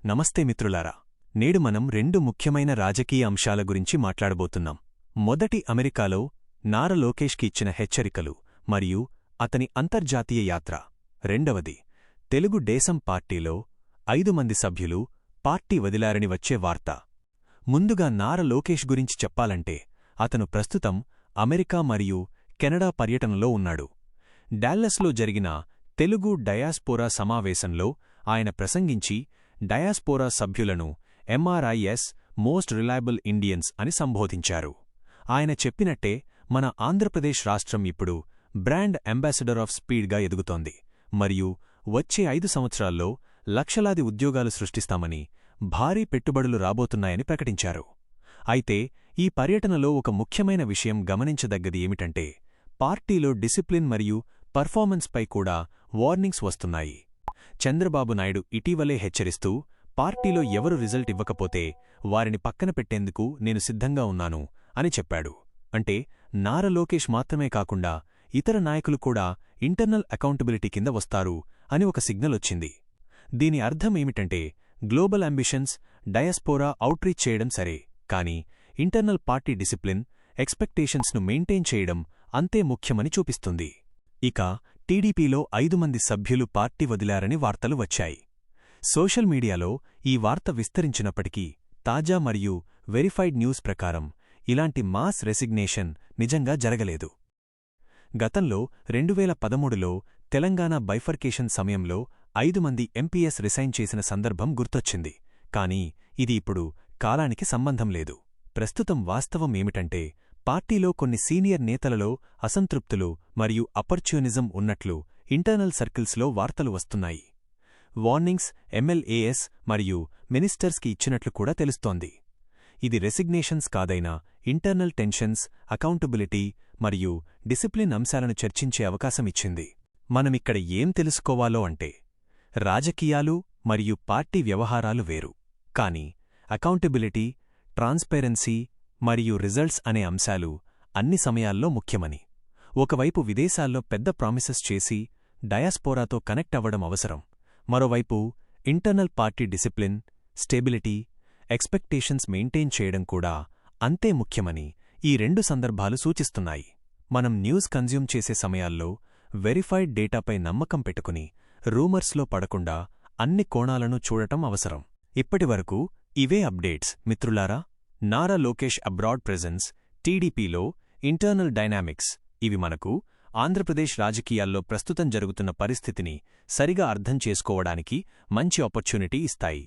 నమస్తే మిత్రులారా. నేడు మనం రెండు ముఖ్యమైన రాజకీయ అంశాల గురించి మాట్లాడబోతున్నాం. మొదటి, అమెరికాలో నారా లోకేష్కి ఇచ్చిన హెచ్చరికలు మరియు అతని అంతర్జాతీయ యాత్ర. రెండవది, తెలుగు దేశం పార్టీలో 5 మంది సభ్యులు పార్టీ వదిలారని వచ్చే వార్త. ముందుగా నారా లోకేష్ గురించి చెప్పాలంటే అతను ప్రస్తుతం అమెరికా మరియు కెనడా పర్యటనలో ఉన్నాడు. డాల్లస్లో జరిగిన తెలుగు డయాస్పోరా సమావేశంలో ఆయన ప్రసంగించి డయాస్పోరా సభ్యులను MRIS మోస్ట్ రిలయబుల్ ఇండియన్స్ అని సంబోధించారు. ఆయన చెప్పినట్టే మన ఆంధ్రప్రదేశ్ రాష్ట్రం ఇప్పుడు బ్రాండ్ అంబాసిడర్ ఆఫ్ స్పీడ్గా ఎదుగుతోంది మరియు వచ్చే 5 సంవత్సరాల్లో లక్షలాది ఉద్యోగాలు సృష్టిస్తామని, భారీ పెట్టుబడులు రాబోతున్నాయని ప్రకటించారు. అయితే ఈ పర్యటనలో ఒక ముఖ్యమైన విషయం గమనించదగ్గది ఏమిటంటే పార్టీలో డిసిప్లిన్ మరియు పర్ఫార్మెన్స్పై కూడా వార్నింగ్స్ వస్తున్నాయి. చంద్రబాబు నాయుడు ఇటీవలే హెచ్చరిస్తూ పార్టీలో ఎవరు రిజల్ట్ ఇవ్వకపోతే వారిని పక్కన పెట్టేందుకు నేను సిద్ధంగా ఉన్నాను అని చెప్పాడు. అంటే నారా లోకేష్ మాత్రమే కాకుండా ఇతర నాయకులు కూడా ఇంటర్నల్ అకౌంటబిలిటీ కింద వస్తారు అని ఒక సిగ్నల్ వచ్చింది. దీని అర్థం ఏమిటంటే గ్లోబల్ అంబిషన్స్, డయాస్పోరా అవుట్రీచ్ చేయడం సరే, కానీ ఇంటర్నల్ పార్టీ డిసిప్లిన్, ఎక్స్పెక్టేషన్స్ను మెయింటైన్ చేయడం అంతే ముఖ్యమని చూపిస్తుంది. ఇక టీడీపీలో 5 మంది సభ్యులు పార్టీ వదిలారని వార్తలు వచ్చాయి. సోషల్ మీడియాలో ఈ వార్త విస్తరించినప్పటికీ తాజా మరియు వెరిఫైడ్ న్యూస్ ప్రకారం ఇలాంటి మాస్ రెసిగ్నేషన్ నిజంగా జరగలేదు. గతంలో 2013లో తెలంగాణ బైఫర్కేషన్ సమయంలో 5 మంది ఎంపీఎస్ రిసైన్ చేసిన సందర్భం గుర్తొచ్చింది. కానీ ఇది ఇప్పుడు కాలానికి సంబంధం లేదు. ప్రస్తుతం వాస్తవం ఏమిటంటే పార్టీలో కొన్ని సీనియర్ నేతలలో అసంతృప్తులు మరియు అపర్చ్యూనిజం ఉన్నట్లు ఇంటర్నల్ సర్కిల్స్లో వార్తలు వస్తున్నాయి. వార్నింగ్స్ MLAs మరియు మినిస్టర్స్కి ఇచ్చినట్లు కూడా తెలుస్తోంది. ఇది రెసిగ్నేషన్స్ కాదైనా ఇంటర్నల్ టెన్షన్స్, అకౌంటబిలిటీ మరియు డిసిప్లిన్ అంశాలను చర్చించే అవకాశమిచ్చింది. మనమిక్కడ ఏం తెలుసుకోవాలో అంటే రాజకీయాలు మరియు పార్టీ వ్యవహారాలు వేరు, కానీ అకౌంటబిలిటీ, ట్రాన్స్పరెన్సీ మరియు రిజల్ట్స్ అనే అంశాలు అన్ని సమయాల్లో ముఖ్యమని. ఒకవైపు విదేశాల్లో పెద్ద ప్రామిసెస్ చేసి డయాస్పోరాతో కనెక్ట్ అవ్వడం అవసరం. మరోవైపు internal party discipline, stability, expectations maintain చేయడం కూడా అంతే ముఖ్యమని ఈ రెండు సందర్భాలు సూచిస్తున్నాయి. మనం న్యూస్ కన్జ్యూమ్ చేసే సమయాల్లో వెరిఫైడ్ డేటాపై నమ్మకం పెట్టుకుని రూమర్స్లో పడకుండా అన్ని కోణాలను చూడటం అవసరం. ఇప్పటివరకు ఇవే అప్డేట్స్ మిత్రులారా. నారా లోకేష్ అబ్రాడ్ ప్రెజెన్స్, టీడీపీలో ఇంటర్నల్ డైనామిక్స్, ఇవి మనకు ఆంధ్రప్రదేశ్ రాజకీయాల్లో ప్రస్తుతం జరుగుతున్న పరిస్థితిని సరిగా అర్థం చేసుకోవడానికి మంచి ఆపర్చునిటీ ఇస్తాయి.